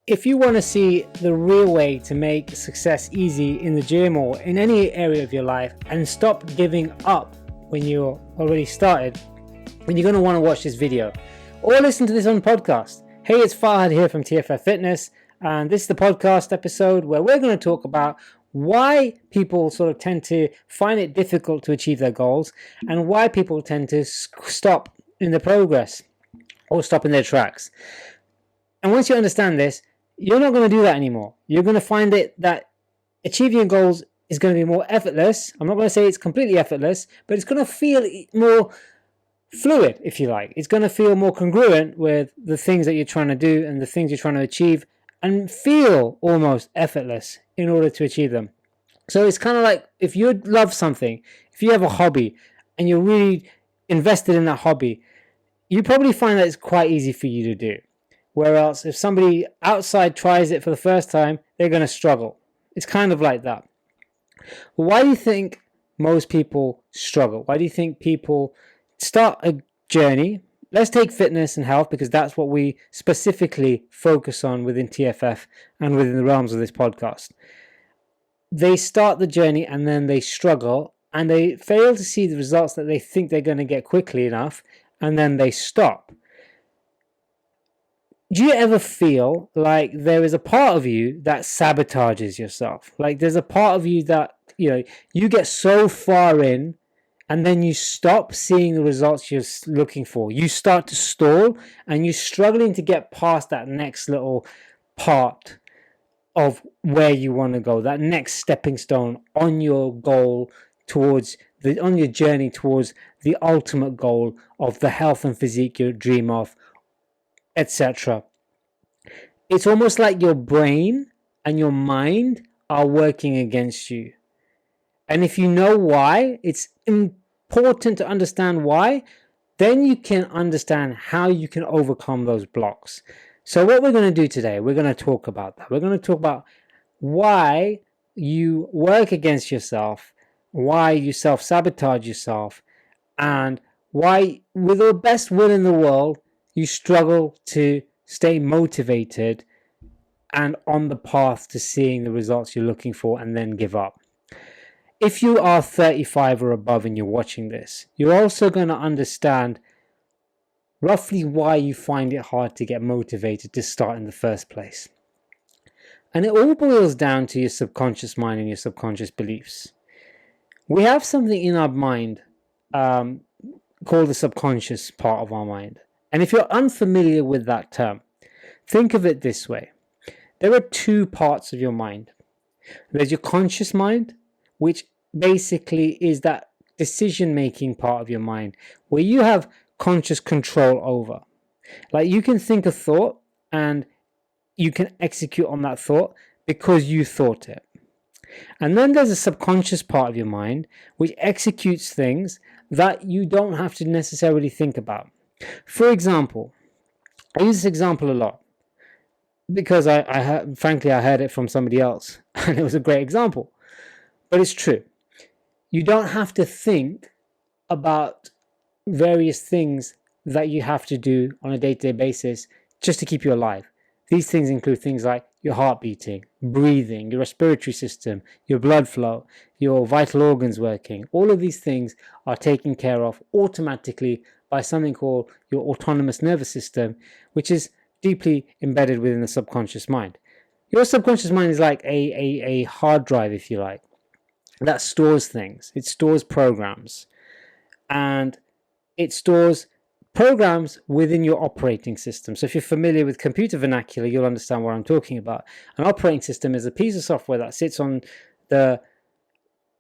If you want to see the real way to make success easy in the gym or in any area of your life and stop giving up when you're already started, then you're going to want to watch this video or listen to this on podcast. Hey, it's Fahad here from TFF Fitness, and this is the podcast episode where we're going to talk about why people sort of tend to find it difficult to achieve their goals and why people tend to stop in the progress or stop in their tracks. And once you understand this, you're not going to do that anymore. You're going to find it that achieving your goals is going to be more effortless. I'm not going to say it's completely effortless, but it's going to feel more fluid, if you like. It's going to feel more congruent with the things that you're trying to do and the things you're trying to achieve, and feel almost effortless in order to achieve them. So it's kind of like if you love something, if you have a hobby and you're really invested in that hobby, you probably find that it's quite easy for you to do. Whereas if somebody outside tries it for the first time, they're going to struggle. It's kind of like that. Why do you think most people struggle? Why do you think people start a journey? Let's take fitness and health, because that's what we specifically focus on within TFF and within the realms of this podcast. They start the journey and then they struggle and they fail to see the results that they think they're going to get quickly enough, and then they stop. Do you ever feel like there is a part of you that sabotages yourself? Like there's a part of you that, you get so far in and then you stop seeing the results you're looking for. You start to stall and you're struggling to get past that next little part of where you want to go, that next stepping stone on your goal on your journey towards the ultimate goal of the health and physique you dream of, etc. It's almost like your brain and your mind are working against you. And if you know why, it's important to understand why, then you can understand how you can overcome those blocks. So what we're going to do today, we're going to talk about that. We're going to talk about why you work against yourself, why you self-sabotage yourself, and why, with the best will in the world, you struggle to stay motivated and on the path to seeing the results you're looking for and then give up. If you are 35 or above and you're watching this, you're also going to understand roughly why you find it hard to get motivated to start in the first place. And it all boils down to your subconscious mind and your subconscious beliefs. We have something in our mind called the subconscious part of our mind. And if you're unfamiliar with that term, think of it this way. There are two parts of your mind. There's your conscious mind, which basically is that decision-making part of your mind where you have conscious control over. Like you can think a thought and you can execute on that thought because you thought it. And then there's a subconscious part of your mind which executes things that you don't have to necessarily think about. For example, I use this example a lot because I heard it from somebody else and it was a great example, but it's true. You don't have to think about various things that you have to do on a day-to-day basis just to keep you alive. These things include things like your heart beating, breathing, your respiratory system, your blood flow, your vital organs working. All of these things are taken care of automatically by something called your autonomous nervous system, which is deeply embedded within the subconscious mind. Your subconscious mind is like a hard drive, if you like, that stores things. It stores programs. And it stores programs within your operating system. So if you're familiar with computer vernacular, you'll understand what I'm talking about. An operating system is a piece of software that sits on the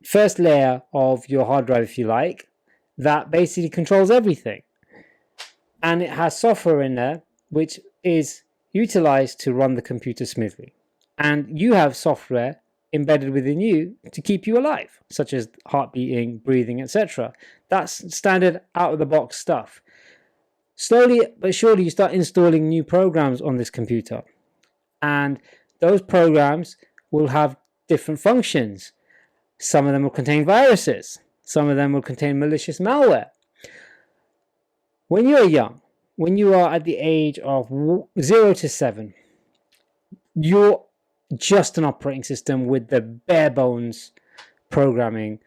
first layer of your hard drive, if you like, that basically controls everything. And it has software in there which is utilized to run the computer smoothly. And you have software embedded within you to keep you alive, such as heart beating, breathing, etc. That's standard out-of-the-box stuff. Slowly but surely you start installing new programs on this computer. And those programs will have different functions. Some of them will contain viruses. Some of them will contain malicious malware. When you're young, when you are at the age of 0 to 7, you're just an operating system with the bare bones programming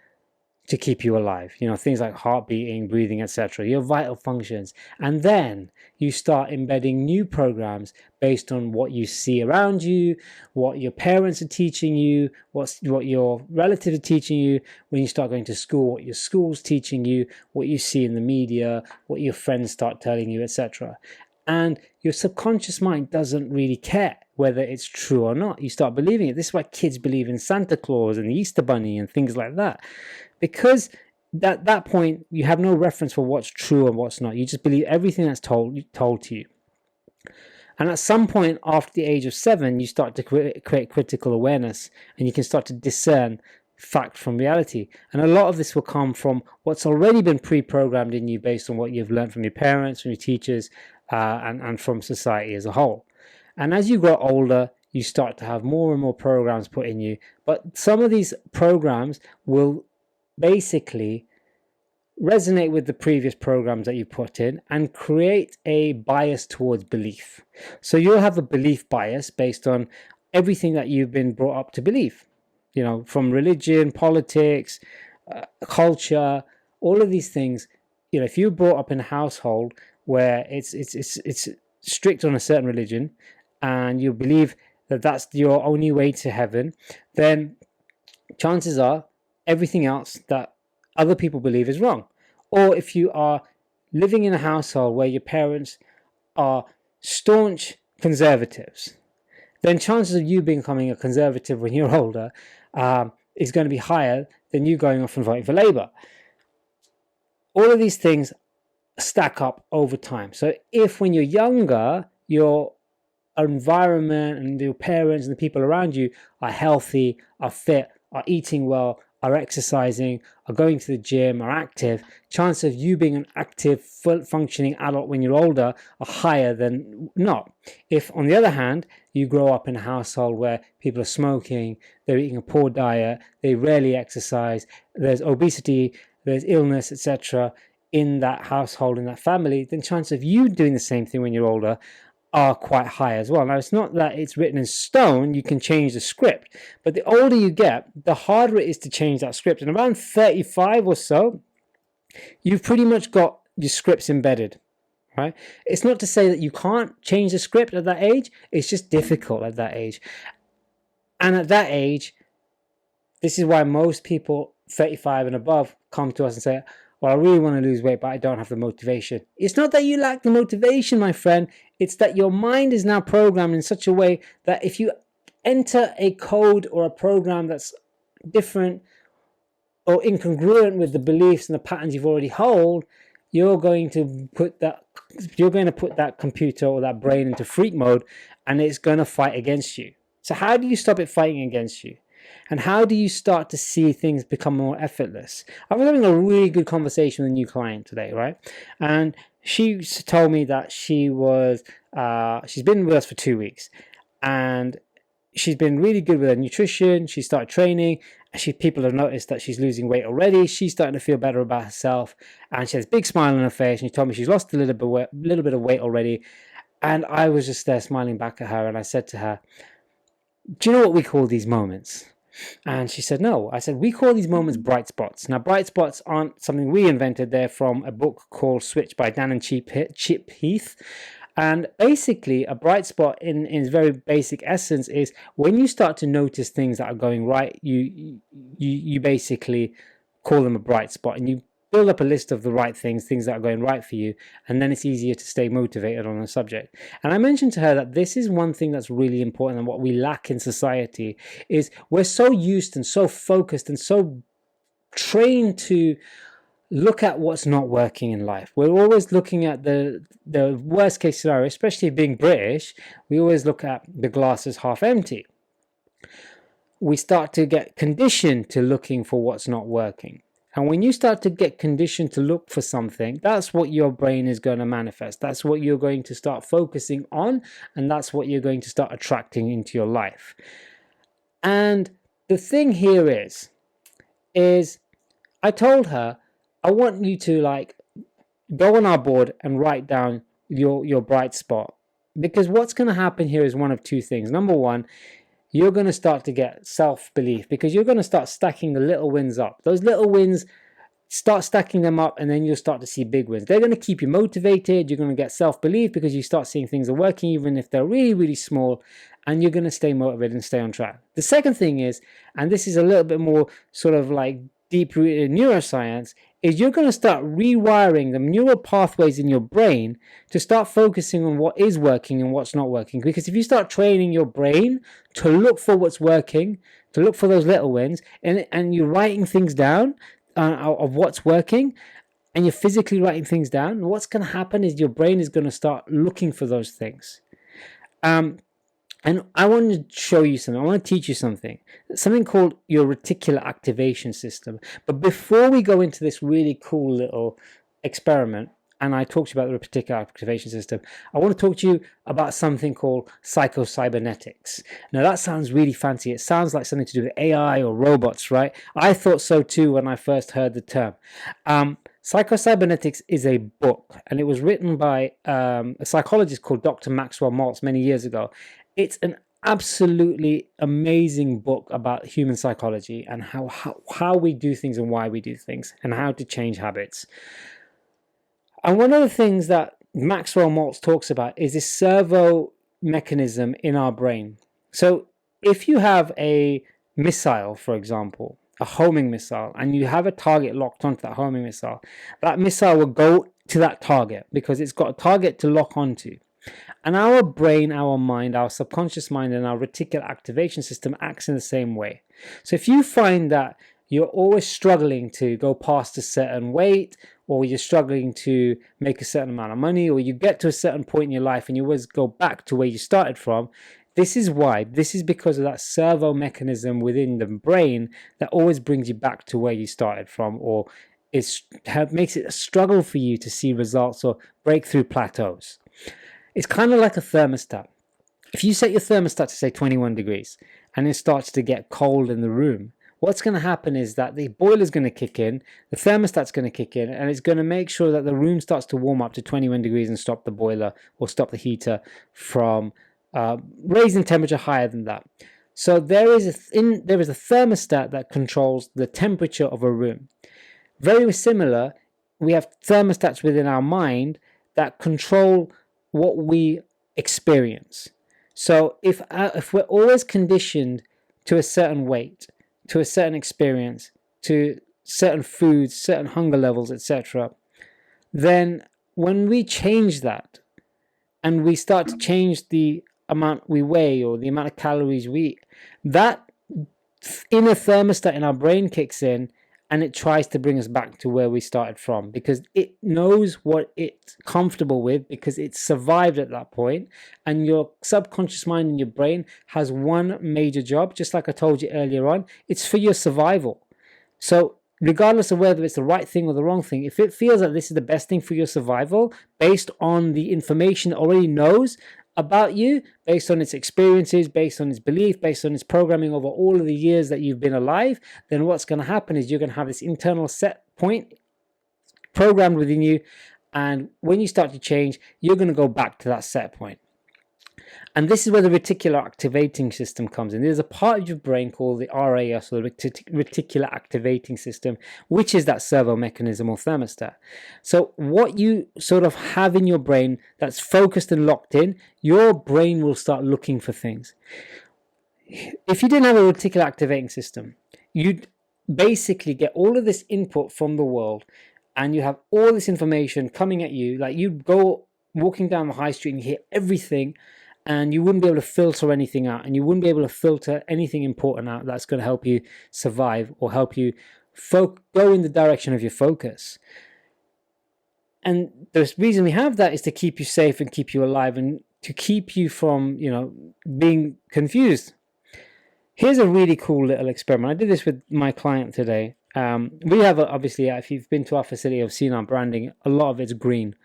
to keep you alive. Things like heart beating, breathing, etc. Your vital functions. And then you start embedding new programs based on what you see around you, what your parents are teaching you, what your relatives are teaching you when you start going to school, what your school's teaching you, what you see in the media, what your friends start telling you, etc. And your subconscious mind doesn't really care whether it's true or not. You start believing it. This is why kids believe in Santa Claus and the Easter Bunny and things like that. Because at that point, you have no reference for what's true and what's not. You just believe everything that's told to you. And at some point after the age of 7, you start to create critical awareness, and you can start to discern fact from reality. And a lot of this will come from what's already been pre-programmed in you based on what you've learned from your parents, from your teachers, and from society as a whole. And as you grow older, you start to have more and more programs put in you. But some of these programs will basically resonate with the previous programs that you put in and create a bias towards belief. So you'll have a belief bias based on everything that you've been brought up to believe, from religion, politics, culture, all of these things. If you're brought up in a household where it's strict on a certain religion and you believe that that's your only way to heaven, then chances are everything else that other people believe is wrong. Or if you are living in a household where your parents are staunch conservatives, then chances of you becoming a conservative when you're older is going to be higher than you going off and voting for Labour. All of these things stack up over time. So if when you're younger, your environment and your parents and the people around you are healthy, are fit, are eating well, are exercising, are going to the gym, are active, chances of you being an active, full functioning adult when you're older are higher than not. If, on the other hand, you grow up in a household where people are smoking, they're eating a poor diet, they rarely exercise, there's obesity, there's illness, etc., in that household, in that family, then chances of you doing the same thing when you're older are quite high as well. Now, it's not that it's written in stone, you can change the script, but the older you get, the harder it is to change that script. And around 35 or so, you've pretty much got your scripts embedded, right? It's not to say that you can't change the script at that age, it's just difficult at that age. And at that age, this is why most people 35 and above come to us and say, well, I really want to lose weight, but I don't have the motivation. It's not that you lack the motivation, my friend. It's that your mind is now programmed in such a way that if you enter a code or a program that's different or incongruent with the beliefs and the patterns you've already held, you're going to put that computer or that brain into freak mode, and it's going to fight against you. So how do you stop it fighting against you? And how do you start to see things become more effortless? I was having a really good conversation with a new client today, right? And she told me that she's been with us for 2 weeks, and she's been really good with her nutrition. She started training. People have noticed that she's losing weight already. She's starting to feel better about herself, and she has a big smile on her face. And she told me she's lost a little bit of weight already. And I was just there smiling back at her, and I said to her, "Do you know what we call these moments?" And she said, "No." I said, "We call these moments bright spots." Now, bright spots aren't something we invented. They're from a book called Switch by Dan and Chip Heath. And basically, a bright spot in its very basic essence is when you start to notice things that are going right, you basically call them a bright spot, and you build up a list of the right things that are going right for you, and then it's easier to stay motivated on the subject. And I mentioned to her that this is one thing that's really important, and what we lack in society is we're so used and so focused and so trained to look at what's not working in life. We're always looking at the worst case scenario, especially being British. We always look at the glass as half empty. We start to get conditioned to looking for what's not working. And when you start to get conditioned to look for something, that's what your brain is going to manifest. That's what you're going to start focusing on, and that's what you're going to start attracting into your life. And the thing here is I told her, I want you to go on our board and write down your bright spot Because what's going to happen here is one of two things. Number one, you're going to start to get self-belief because you're going to start stacking the little wins up. Those little wins, start stacking them up, and then you'll start to see big wins. They're going to keep you motivated. You're going to get self-belief because you start seeing things are working, even if they're really, really small, and you're going to stay motivated and stay on track. The second thing is, and this is a little bit more sort of like deep-rooted neuroscience, is you're going to start rewiring the neural pathways in your brain to start focusing on what is working and what's not working. Because if you start training your brain to look for what's working, to look for those little wins, and you're writing things down of what's working, and you're physically writing things down, what's going to happen is your brain is going to start looking for those things. And I want to show you something. I want to teach you something called your reticular activation system. But before we go into this really cool little experiment, and I talked to you about the reticular activation system, I want to talk to you about something called psychocybernetics. Now that sounds really fancy. It sounds like something to do with AI or robots, right? I thought so too when I first heard the term. Psychocybernetics is a book, and it was written by a psychologist called Dr. Maxwell Maltz many years ago. It's an absolutely amazing book about human psychology and how we do things and why we do things and how to change habits. And one of the things that Maxwell Maltz talks about is this servo mechanism in our brain. So if you have a missile, for example, a homing missile, and you have a target locked onto that homing missile, that missile will go to that target because it's got a target to lock onto. And our brain, our mind, our subconscious mind, and our reticular activation system acts in the same way. So if you find that you're always struggling to go past a certain weight, or you're struggling to make a certain amount of money, or you get to a certain point in your life and you always go back to where you started from, this is why. This is because of that servo mechanism within the brain that always brings you back to where you started from, or makes it a struggle for you to see results or break through plateaus. It's kind of like a thermostat. If you set your thermostat to say 21 degrees and it starts to get cold in the room, what's going to happen is that the boiler's going to kick in, the thermostat's going to kick in, and it's going to make sure that the room starts to warm up to 21 degrees and stop the boiler or stop the heater from raising temperature higher than that. So there is a thermostat that controls the temperature of a room. Very similar, we have thermostats within our mind that control what we experience. So if we're always conditioned to a certain weight, to a certain experience, to certain foods, certain hunger levels, etc., then when we change that and we start to change the amount we weigh or the amount of calories we eat, that inner thermostat in our brain kicks in and it tries to bring us back to where we started from, because it knows what it's comfortable with, because it's survived at that point. And your subconscious mind in your brain has one major job, just like I told you earlier on, it's for your survival. So regardless of whether it's the right thing or the wrong thing, if it feels that this is the best thing for your survival, based on the information it already knows about you, based on its experiences, based on its belief, based on its programming over all of the years that you've been alive, then what's going to happen is you're going to have this internal set point programmed within you, and when you start to change, you're going to go back to that set point. And this is where the reticular activating system comes in. There's a part of your brain called the RAS, or the reticular activating system, which is that servo mechanism or thermostat. So what you sort of have in your brain that's focused and locked in, your brain will start looking for things. If you didn't have a reticular activating system, you'd basically get all of this input from the world, and you have all this information coming at you. Like, you'd go walking down the high street and you hear everything, and you wouldn't be able to filter anything out, and you wouldn't be able to filter anything important out that's going to help you survive or help you go in the direction of your focus. And the reason we have that is to keep you safe and keep you alive, and to keep you from, being confused. Here's a really cool little experiment. I did this with my client today. We have, obviously, if you've been to our facility, you've seen our branding, a lot of it's green.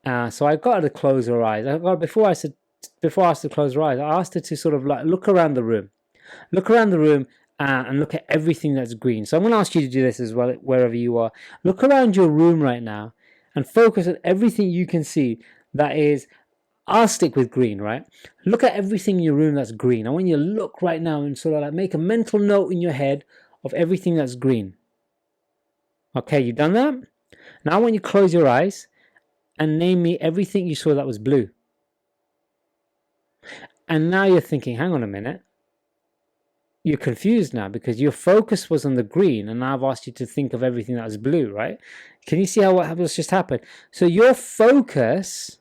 So I got her to close her eyes. Before I asked her to close her eyes, I asked her to sort of like look around the room. And look at everything that's green. So I'm going to ask you to do this as well, wherever you are. Look around your room right now and focus on everything you can see that is I'll stick with green, right? Look at everything in your room that's green. I want you to look right now and sort of like make a mental note in your head of everything that's green. Okay, you done that? Now I want you to close your eyes and name me everything you saw that was blue. And now you're thinking, hang on a minute. You're confused now because your focus was on the green, and now I've asked you to think of everything that was blue, right? Can you see how what's just happened? So your focus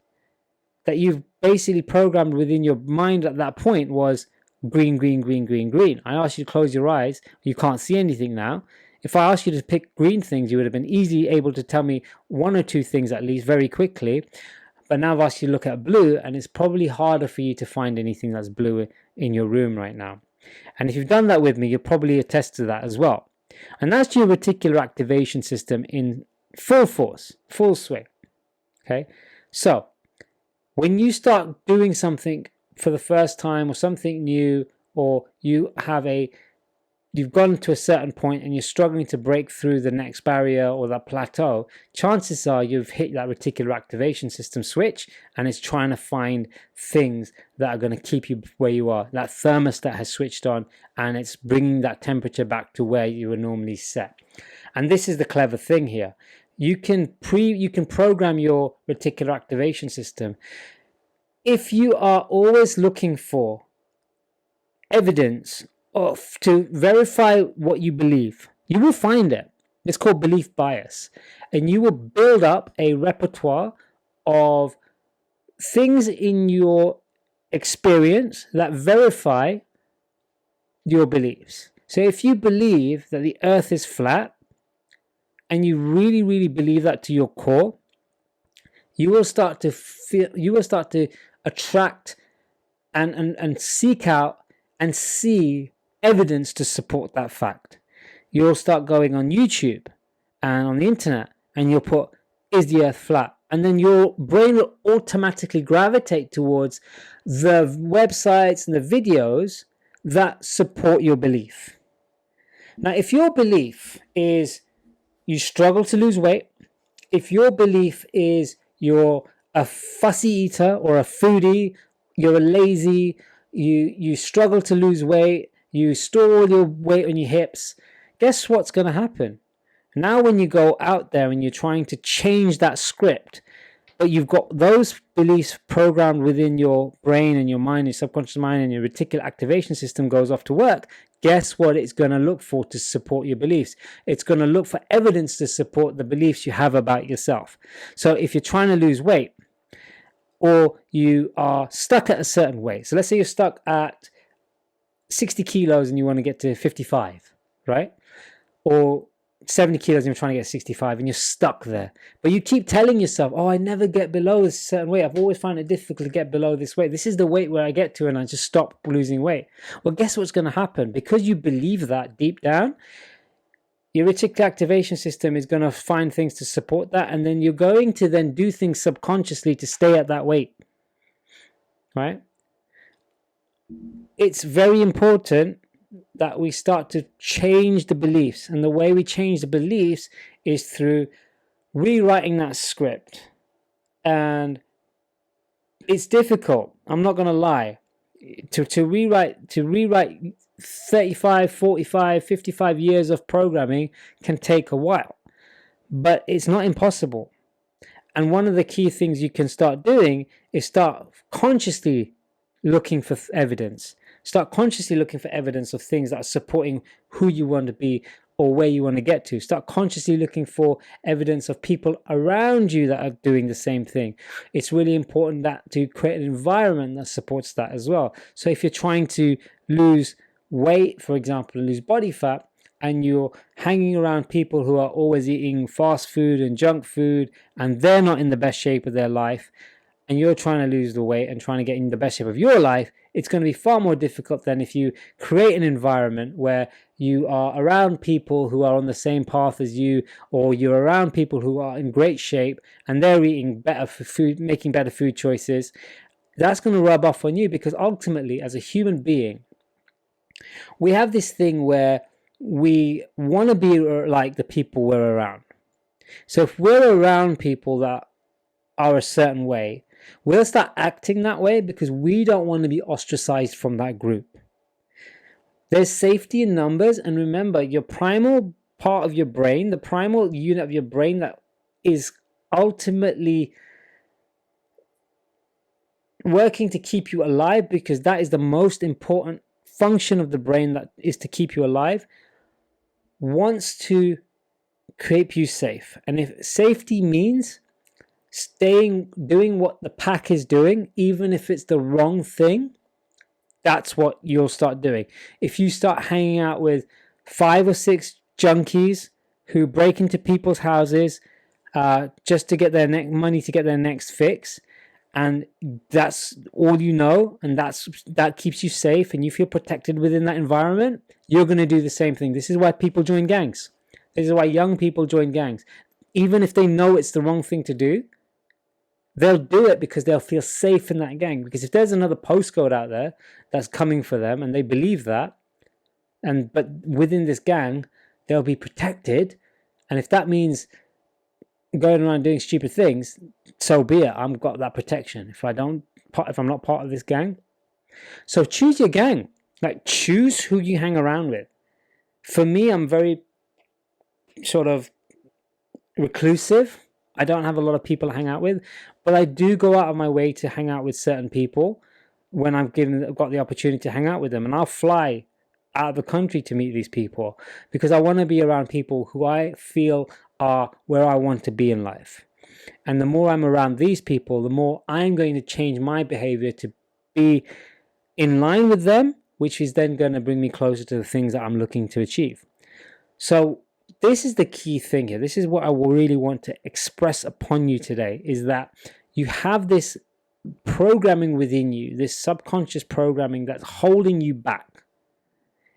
that you've basically programmed within your mind at that point was green, green, green, green, green. I asked you to close your eyes. You can't see anything now. If I asked you to pick green things, you would have been easily able to tell me one or two things at least very quickly. But now I've asked you to look at blue, and it's probably harder for you to find anything that's blue in your room right now. And if you've done that with me, you'll probably attest to that as well. And that's your reticular activation system in full force, full swing. Okay, so when you start doing something for the first time or something new, or you've gone to a certain point and you're struggling to break through the next barrier or that plateau, chances are you've hit that reticular activation system switch, and it's trying to find things that are going to keep you where you are. That thermostat has switched on, and it's bringing that temperature back to where you were normally set. And this is the clever thing here. You can program your reticular activation system. If you are always looking for evidence to verify what you believe, you will find it. It's called belief bias. And you will build up a repertoire of things in your experience that verify your beliefs. So if you believe that the earth is flat, and you really, really believe that to your core, you will start to attract and seek out and see evidence to support that fact. You'll start going on YouTube and on the internet, and you'll put, is the earth flat? And then your brain will automatically gravitate towards the websites and the videos that support your belief. Now, if your belief is you struggle to lose weight, if your belief is you're a fussy eater or a foodie, you're lazy, you struggle to lose weight, you store all your weight on your hips, guess what's going to happen? Now when you go out there and you're trying to change that script, but you've got those beliefs programmed within your brain and your mind, your subconscious mind, and your reticular activation system goes off to work, guess what it's going to look for to support your beliefs? It's going to look for evidence to support the beliefs you have about yourself. So if you're trying to lose weight, or you are stuck at a certain weight, so let's say you're stuck at 60 kilos and you want to get to 55, right? Or 70 kilos and you're trying to get 65 and you're stuck there. But you keep telling yourself, oh, I never get below a certain weight. I've always found it difficult to get below this weight. This is the weight where I get to and I just stop losing weight. Well, guess what's going to happen? Because you believe that deep down, your reticular activation system is going to find things to support that, and then you're going to then do things subconsciously to stay at that weight, right? It's very important that we start to change the beliefs, and the way we change the beliefs is through rewriting that script. And it's difficult, I'm not going to lie. To rewrite 35, 45, 55 years of programming can take a while, but it's not impossible. And one of the key things you can start doing is start consciously looking for evidence. Start consciously looking for evidence of things that are supporting who you want to be or where you want to get to. Start consciously looking for evidence of people around you that are doing the same thing. It's really important that to create an environment that supports that as well. So if you're trying to lose weight, for example, lose body fat, and you're hanging around people who are always eating fast food and junk food, and they're not in the best shape of their life, and you're trying to lose the weight and trying to get in the best shape of your life, it's going to be far more difficult than if you create an environment where you are around people who are on the same path as you, or you're around people who are in great shape and they're eating better food, making better food choices. That's going to rub off on you, because ultimately, as a human being, we have this thing where we want to be like the people we're around. So if we're around people that are a certain way, We'll start acting that way because we don't want to be ostracized from that group. There's safety in numbers, and remember, your primal part of your brain, the primal unit of your brain that is ultimately working to keep you alive, because that is the most important function of the brain, that is to keep you alive, wants to keep you safe. And if safety means doing what the pack is doing, even if it's the wrong thing, that's what you'll start doing. If you start hanging out with 5 or 6 junkies who break into people's houses just to get their money to get their next fix, and that's all you know, and that keeps you safe and you feel protected within that environment, you're going to do the same thing. This is why people join gangs. This is why young people join gangs. Even if they know it's the wrong thing to do, they'll do it because they'll feel safe in that gang. Because if there's another postcode out there that's coming for them and they believe that, but within this gang, they'll be protected. And if that means going around doing stupid things, so be it. I've got that protection. If I'm not part of this gang. So choose your gang. Like, choose who you hang around with. For me, I'm very sort of reclusive. I don't have a lot of people to hang out with, but I do go out of my way to hang out with certain people when I've got the opportunity to hang out with them. And I'll fly out of the country to meet these people because I want to be around people who I feel are where I want to be in life. And the more I'm around these people, the more I'm going to change my behavior to be in line with them, which is then going to bring me closer to the things that I'm looking to achieve. So this is the key thing here. This is what I really want to express upon you today, is that you have this programming within you, this subconscious programming that's holding you back.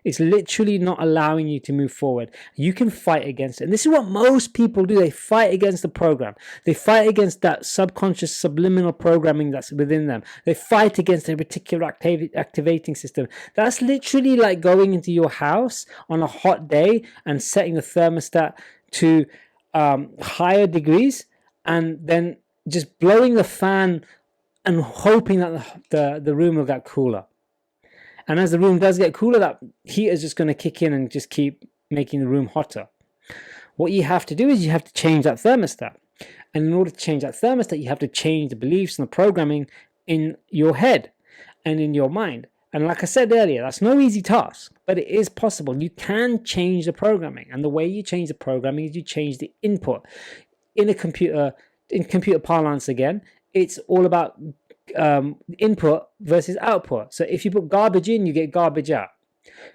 It's literally not allowing you to move forward. You can fight against it. And this is what most people do. They fight against the program. They fight against that subconscious subliminal programming that's within them. They fight against a particular activating system. That's literally like going into your house on a hot day and setting the thermostat to higher degrees and then just blowing the fan and hoping that the room will get cooler. And as the room does get cooler, that heat is just going to kick in and just keep making the room hotter. What you have to do is you have to change that thermostat. And in order to change that thermostat, you have to change the beliefs and the programming in your head and in your mind. And like I said earlier, that's no easy task, but it is possible. You can change the programming. And the way you change the programming is you change the input. In computer parlance again, it's all about input versus output. So if you put garbage in, you get garbage out.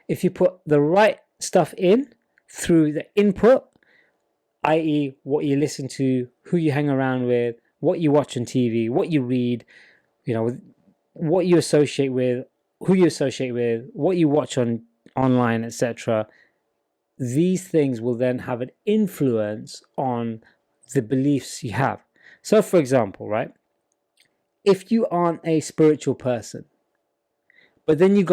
If you put the right stuff in through the input, i.e. what you listen to, who you hang around with, what you watch on TV, what you read, what you associate with, who you associate with, what you watch online, etc. These things will then have an influence on the beliefs you have. So for example, right? If you aren't a spiritual person, but then you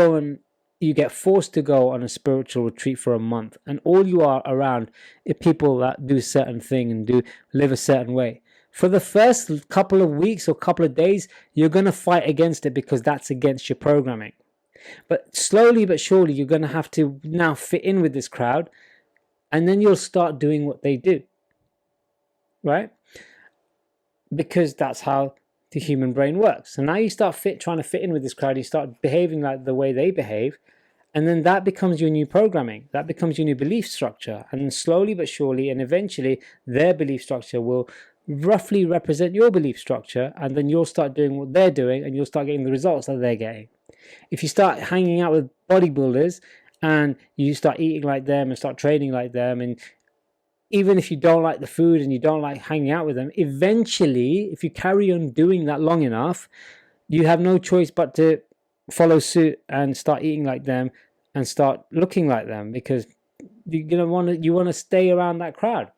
get forced to go on a spiritual retreat for a month, and all you are around are people that do a certain thing and live a certain way. For the first couple of weeks or couple of days, you're going to fight against it because that's against your programming. But slowly but surely, you're going to have to now fit in with this crowd, and then you'll start doing what they do, right? Because that's how the human brain works. So now you start trying to fit in with this crowd, you start behaving like the way they behave, and then that becomes your new programming. That becomes your new belief structure. And then slowly but surely, and eventually, their belief structure will roughly represent your belief structure, and then you'll start doing what they're doing, and you'll start getting the results that they're getting. If you start hanging out with bodybuilders, and you start eating like them, and start training like them, and even if you don't like the food and you don't like hanging out with them, eventually, if you carry on doing that long enough, you have no choice but to follow suit and start eating like them and start looking like them, because you want to stay around that crowd.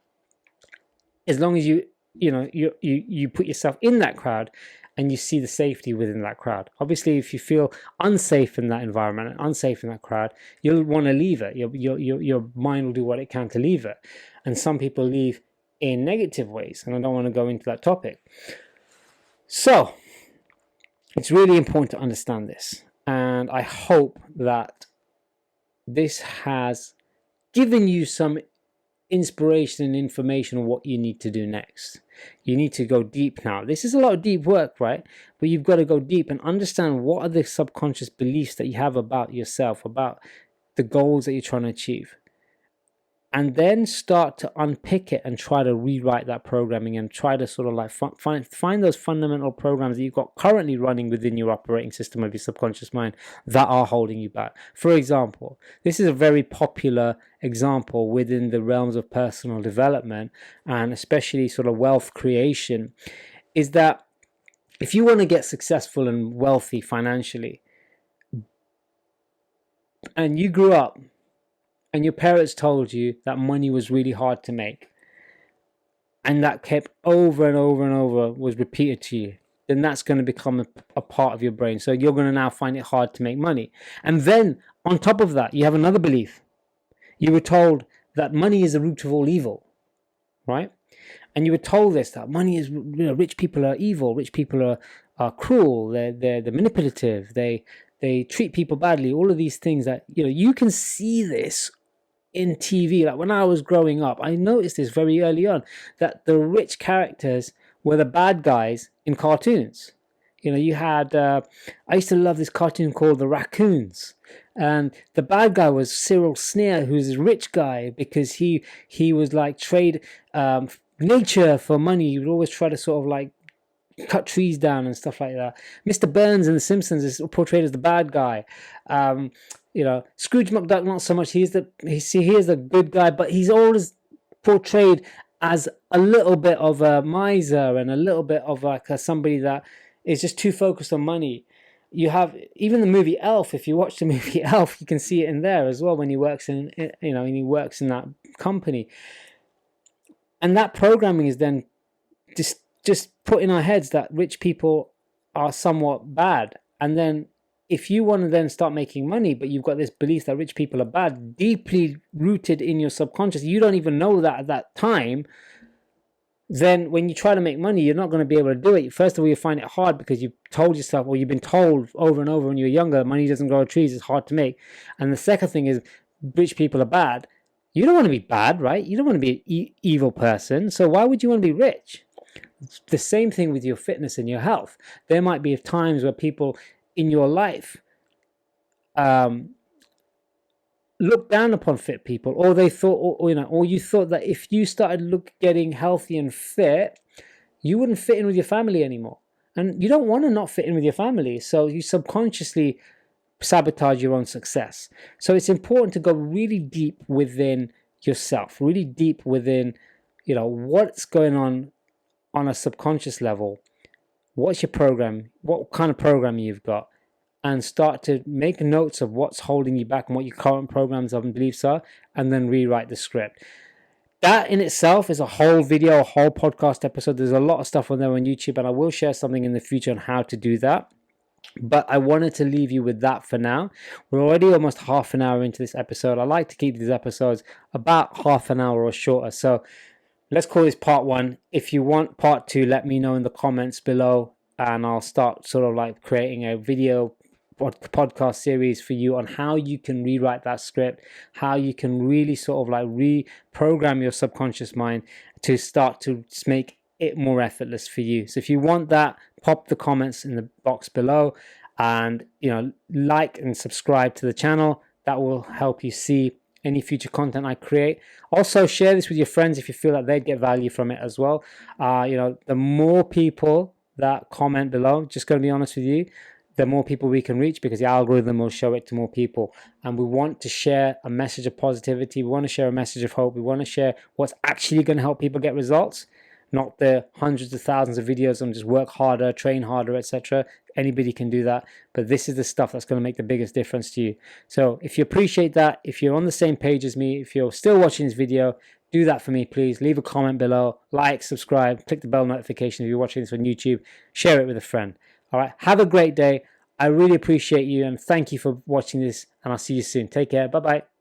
As long as you put yourself in that crowd and you see the safety within that crowd. Obviously, if you feel unsafe in that environment and unsafe in that crowd, you'll want to leave it. Your mind will do what it can to leave it. And some people leave in negative ways, and I don't want to go into that topic. So, It's really important to understand this. And I hope that this has given you some inspiration and information on what you need to do next. You need to go deep now. This is a lot of deep work, right? But you've got to go deep and understand what are the subconscious beliefs that you have about yourself, about the goals that you're trying to achieve. And then start to unpick it and try to rewrite that programming and try to sort of like find those fundamental programs that you've got currently running within your operating system of your subconscious mind that are holding you back. For example, this is a very popular example within the realms of personal development and especially sort of wealth creation, is that if you want to get successful and wealthy financially, and you grew up and your parents told you that money was really hard to make, and that kept over and over and over was repeated to you, then that's going to become a part of your brain. So you're going to now find it hard to make money. And then on top of that, you have another belief. You were told that money is the root of all evil, right? And you were told this, that money is, rich people are evil, rich people are cruel, they're manipulative, they treat people badly, all of these things that, you can see this in TV. Like when I was growing up, I noticed this very early on, that the rich characters were the bad guys in cartoons. You had, I used to love this cartoon called The Raccoons. And the bad guy was Cyril Sneer, who's a rich guy because he was like trade nature for money. He would always try to sort of like cut trees down and stuff like that. Mr. Burns in The Simpsons is portrayed as the bad guy. Scrooge McDuck, not so much. He is the good guy, but he's always portrayed as a little bit of a miser and a little bit of like somebody that is just too focused on money. You have even the movie Elf. If you watch the movie Elf, you can see it in there as well when he works in, and he works in that company. And that programming is then just put in our heads that rich people are somewhat bad. And then if you want to then start making money, but you've got this belief that rich people are bad, deeply rooted in your subconscious, you don't even know that at that time, then when you try to make money, you're not going to be able to do it. First of all, you find it hard because you've told yourself, or you've been told over and over when you were younger, money doesn't grow on trees, it's hard to make. And the second thing is, rich people are bad. You don't want to be bad, right? You don't want to be an evil person. So why would you want to be rich? It's the same thing with your fitness and your health. There might be times where people in your life look down upon fit people, or they thought, or you thought that if you started getting healthy and fit, you wouldn't fit in with your family anymore. And you don't want to not fit in with your family, so you subconsciously sabotage your own success. So it's important to go really deep within yourself, really deep within, what's going on a subconscious level. What's your program? What kind of program you've got? And start to make notes of what's holding you back and what your current programs and beliefs are, and then rewrite the script. That in itself is a whole video, a whole podcast episode. There's a lot of stuff on there on YouTube, and I will share something in the future on how to do that. But I wanted to leave you with that for now. We're already almost half an hour into this episode. I like to keep these episodes about half an hour or shorter. So let's call this part 1. If you want part 2, let me know in the comments below, and I'll start sort of like creating a video podcast series for you on how you can rewrite that script, how you can really sort of like reprogram your subconscious mind to start to make it more effortless for you. So if you want that, pop the comments in the box below, and like and subscribe to the channel. That will help you see any future content I create. Also share this with your friends if you feel that they'd get value from it as well. The more people that comment below, just going to be honest with you, the more people we can reach, because the algorithm will show it to more people. And we want to share a message of positivity. We want to share a message of hope. We want to share what's actually going to help people get results, not the hundreds of thousands of videos on just work harder, train harder, etc. Anybody can do that, but this is the stuff that's going to make the biggest difference to you. So if you appreciate that, if you're on the same page as me, if you're still watching this video, do that for me, please. Leave a comment below, like, subscribe, click the bell notification if you're watching this on YouTube, share it with a friend. All right, have a great day. I really appreciate you, and thank you for watching this, and I'll see you soon. Take care. Bye-bye.